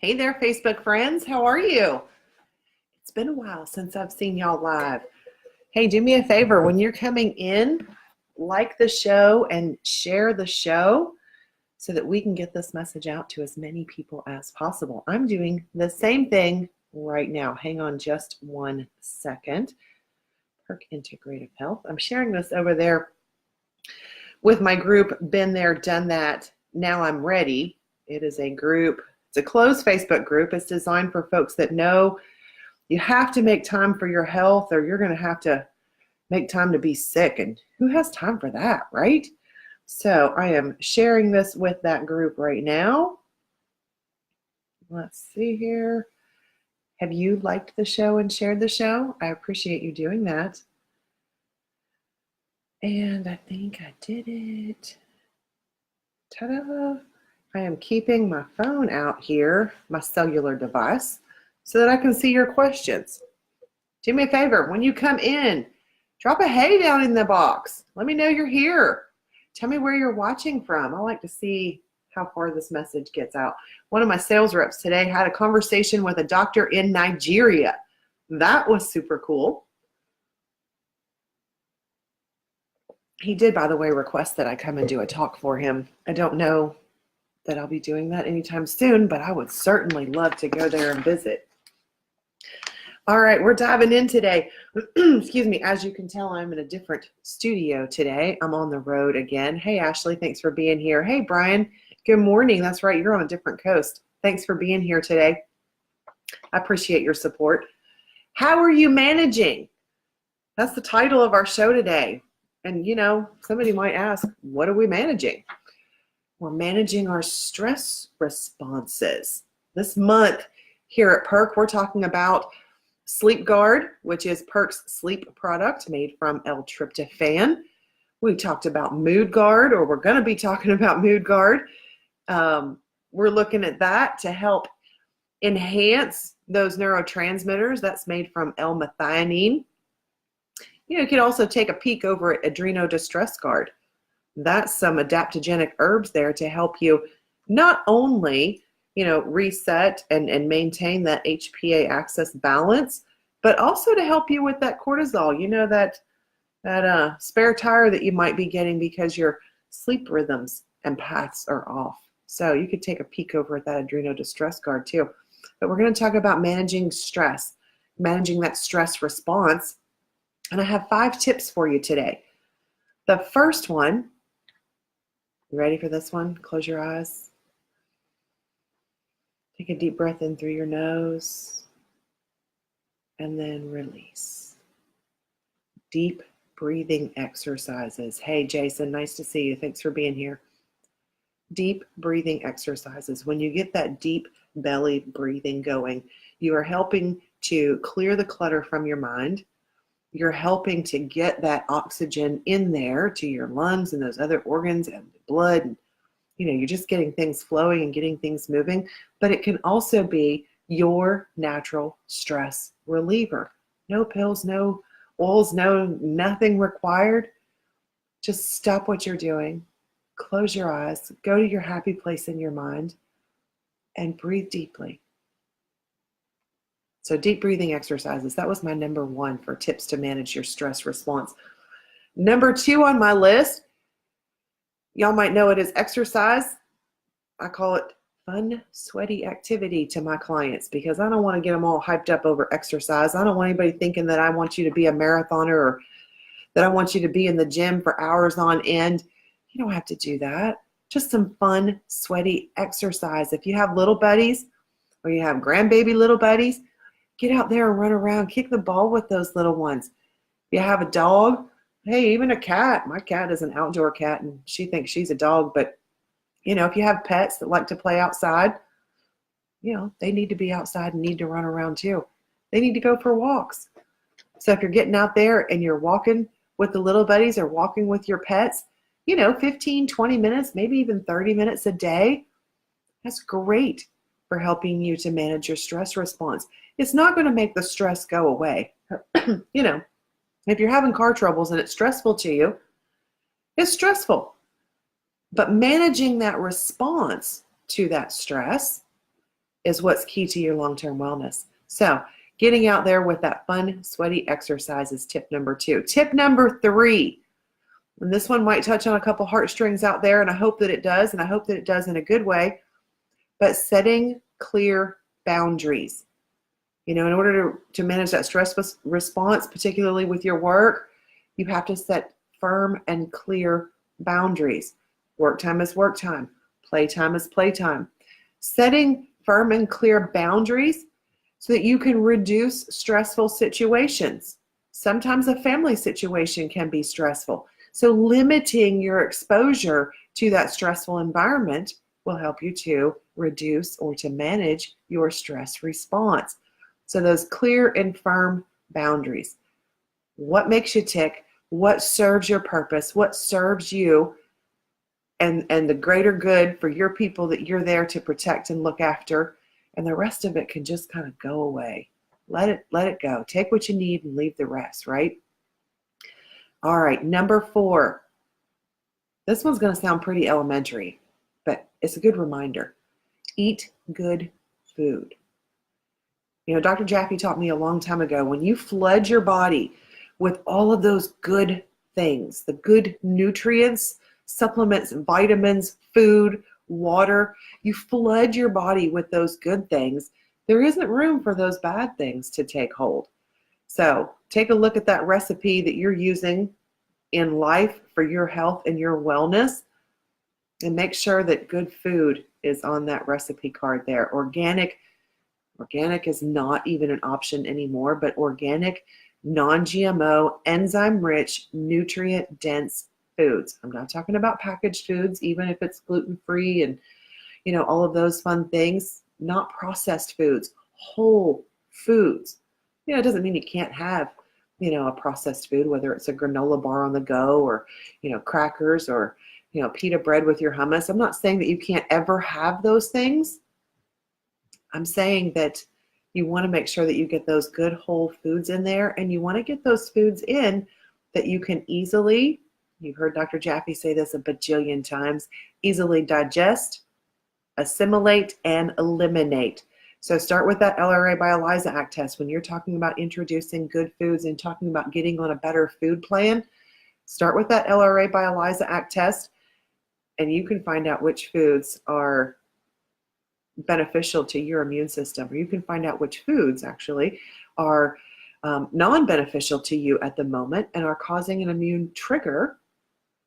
Hey there, Facebook friends. How are you? It's been a while since I've seen y'all live. Hey, do me a favor. When you're coming in, like the show and share the show so that we can get this message out to as many people as possible. I'm doing the same thing right now. Hang on just 1 second. Perk Integrative Health. I'm sharing this over there with my group, Been There, Done That, Now I'm Ready. It is a group. It's a closed Facebook group. It's designed for folks that know you have to make time for your health or you're going to have to make time to be sick. And who has time for that, right? So I am sharing this with that group right now. Let's see here. Have you liked the show and shared the show? I appreciate you doing that. And I think I did it. Ta-da! I am keeping my phone out here, my cellular device, so that I can see your questions. Do me a favor, when you come in, drop a hey down in the box. Let me know you're here. Tell me where you're watching from. I like to see how far this message gets out. One of my sales reps today had a conversation with a doctor in Nigeria. That was super cool. He did, by the way, request that I come and do a talk for him. I don't know that I'll be doing that anytime soon, but I would certainly love to go there and visit. All right, we're diving in today. Excuse me, as you can tell, I'm in a different studio today. I'm on the road again. Hey, Ashley, thanks for being here. Hey, Brian, good morning. That's right, you're on a different coast. Thanks for being here today. I appreciate your support. How are you managing? That's the title of our show today. And, you know, somebody might ask, what are we managing? We're managing our stress responses. This month here at Perk, we're talking about Sleep Guard, which is Perk's sleep product made from L-tryptophan. We talked about Mood Guard, or we're going to be talking about Mood Guard. We're looking at that to help enhance those neurotransmitters. That's made from L-methionine. You could also take a peek over at Adreno Distress Guard. That's some adaptogenic herbs there to help you not only, reset and maintain that HPA axis balance, but also to help you with that cortisol. That spare tire that you might be getting because your sleep rhythms and paths are off. So you could take a peek over at that Adreno Distress Guard too. But we're going to talk about managing stress, managing that stress response. And I have 5 tips for you today. The first one, you ready for this one? Close your eyes. Take a deep breath in through your nose and then release. Deep breathing exercises. Hey, Jason, nice to see you. Thanks for being here. Deep breathing exercises. When you get that deep belly breathing going, you are helping to clear the clutter from your mind. You're helping to get that oxygen in there to your lungs and those other organs and the blood. And, you're just getting things flowing and getting things moving. But it can also be your natural stress reliever. No pills, no oils, nothing required. Just stop what you're doing. Close your eyes. Go to your happy place in your mind and breathe deeply. So deep breathing exercises, that was my number 1 for tips to manage your stress response. Number 2 on my list, y'all might know it as exercise. I call it fun, sweaty activity to my clients because I don't want to get them all hyped up over exercise. I don't want anybody thinking that I want you to be a marathoner or that I want you to be in the gym for hours on end. You don't have to do that. Just some fun, sweaty exercise. If you have little buddies or you have grandbaby little buddies, get out there and run around, kick the ball with those little ones. If you have a dog, hey, even a cat. My cat is an outdoor cat and she thinks she's a dog. But, if you have pets that like to play outside, they need to be outside and need to run around too. They need to go for walks. So if you're getting out there and you're walking with the little buddies or walking with your pets, 15, 20 minutes, maybe even 30 minutes a day, that's great for helping you to manage your stress response. It's not going to make the stress go away. If you're having car troubles and it's stressful to you, it's stressful. But managing that response to that stress is what's key to your long-term wellness. So getting out there with that fun, sweaty exercise is tip number 2. Tip number 3, and this one might touch on a couple heartstrings out there, and I hope that it does, and I hope that it does in a good way, but setting clear boundaries. In order to manage that stress response, particularly with your work, you have to set firm and clear boundaries. Work time is work time. Playtime is playtime. Setting firm and clear boundaries so that you can reduce stressful situations. Sometimes a family situation can be stressful. So limiting your exposure to that stressful environment will help you to reduce or to manage your stress response. So those clear and firm boundaries. What makes you tick? What serves your purpose? What serves you and the greater good for your people that you're there to protect and look after? And the rest of it can just kind of go away. Let it go. Take what you need and leave the rest, right? All right, number 4. This one's going to sound pretty elementary, but it's a good reminder. Eat good food. Dr. Jaffe taught me a long time ago, when you flood your body with all of those good things, the good nutrients, supplements, vitamins, food, water, you flood your body with those good things, there isn't room for those bad things to take hold. So take a look at that recipe that you're using in life for your health and your wellness, and make sure that good food is on that recipe card there. Organic is not even an option anymore, but organic, non-GMO, enzyme-rich, nutrient-dense foods. I'm not talking about packaged foods, even if it's gluten-free and, all of those fun things. Not processed foods, whole foods. It doesn't mean you can't have, a processed food, whether it's a granola bar on the go or, crackers or, pita bread with your hummus. I'm not saying that you can't ever have those things. I'm saying that you want to make sure that you get those good whole foods in there, and you want to get those foods in that you can easily, you've heard Dr. Jaffe say this a bajillion times, easily digest, assimilate, and eliminate. So start with that LRA by ELISA Act test. When you're talking about introducing good foods and talking about getting on a better food plan, start with that LRA by ELISA Act test, and you can find out which foods are beneficial to your immune system, or you can find out which foods actually are non-beneficial to you at the moment and are causing an immune trigger,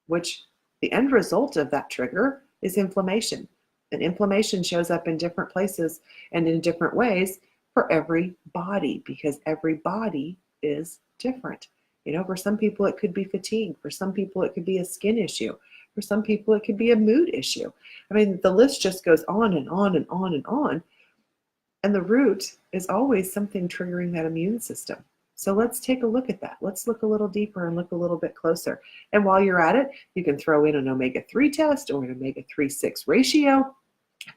which the end result of that trigger is inflammation. And inflammation shows up in different places and in different ways for every body, because every body is different. For some people it could be fatigue. For some people it could be a skin issue. For some people it could be a mood issue. I mean, the list just goes on and on and on and on. And the root is always something triggering that immune system. So let's take a look at that. Let's look a little deeper and look a little bit closer. And while you're at it, you can throw in an omega-3 test or an omega-3/6 ratio.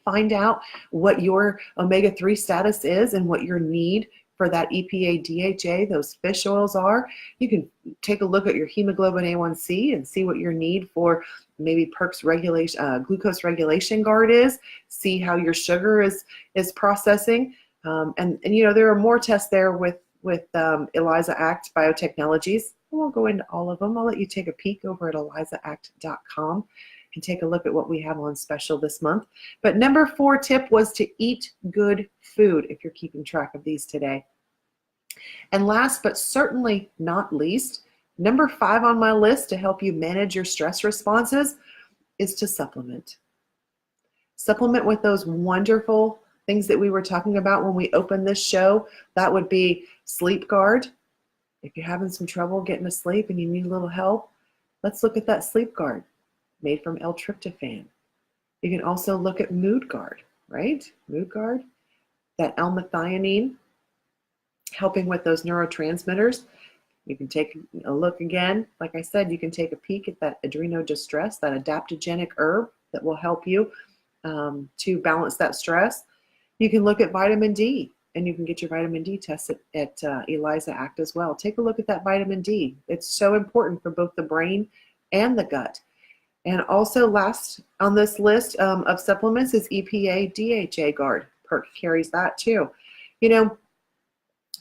Find out what your omega-3 status is and what your need for that EPA DHA, those fish oils are. You can take a look at your hemoglobin A1C and see what your need for maybe PERC's regulation, glucose regulation guard is. See how your sugar is processing. And there are more tests there with ELISA Act Biotechnologies. I won't go into all of them. I'll let you take a peek over at ELISAAct.com and take a look at what we have on special this month. But number 4 tip was to eat good food, if you're keeping track of these today. And last but certainly not least, number 5 on my list to help you manage your stress responses is to supplement. Supplement with those wonderful things that we were talking about when we opened this show. That would be Sleep Guard. If you're having some trouble getting to sleep and you need a little help, let's look at that Sleep Guard made from L-tryptophan. You can also look at Mood Guard, right? Mood Guard, that L-methionine, helping with those neurotransmitters. You can take a look again. Like I said, you can take a peek at that adrenodistress, that adaptogenic herb that will help you to balance that stress. You can look at vitamin D, and you can get your vitamin D tested at ELISA Act as well. Take a look at that vitamin D. It's so important for both the brain and the gut. And also last on this list of supplements is EPA DHA Guard, Perk carries that too. You know,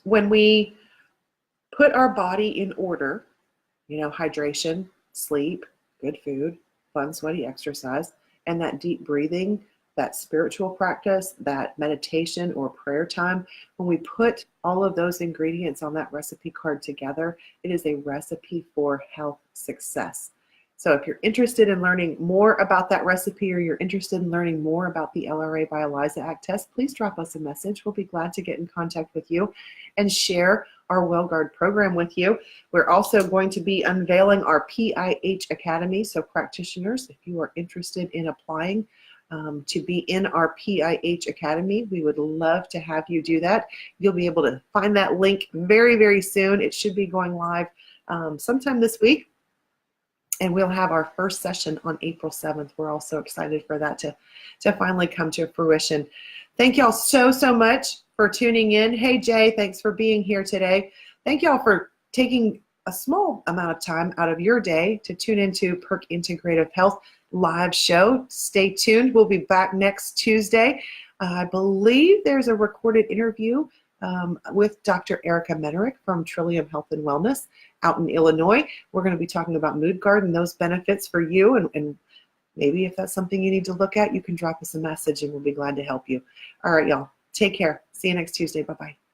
when we put our body in order, you know, hydration, sleep, good food, fun, sweaty exercise, and that deep breathing, that spiritual practice, that meditation or prayer time, when we put all of those ingredients on that recipe card together, it is a recipe for health success. So if you're interested in learning more about that recipe, or you're interested in learning more about the LRA by Eliza ACT test, please drop us a message. We'll be glad to get in contact with you and share our WellGuard program with you. We're also going to be unveiling our PIH Academy. So practitioners, if you are interested in applying to be in our PIH Academy, we would love to have you do that. You'll be able to find that link very, very soon. It should be going live sometime this week. And we'll have our first session on April 7th. We're all so excited for that to finally come to fruition. Thank y'all so, so much for tuning in. Hey, Jay, thanks for being here today. Thank y'all for taking a small amount of time out of your day to tune into Perk Integrative Health live show. Stay tuned. We'll be back next Tuesday. I believe there's a recorded interview with Dr. Erica Menerick from Trillium Health and Wellness out in Illinois. We're going to be talking about MoodGuard and those benefits for you. And maybe if that's something you need to look at, you can drop us a message and we'll be glad to help you. All right, y'all. Take care. See you next Tuesday. Bye-bye.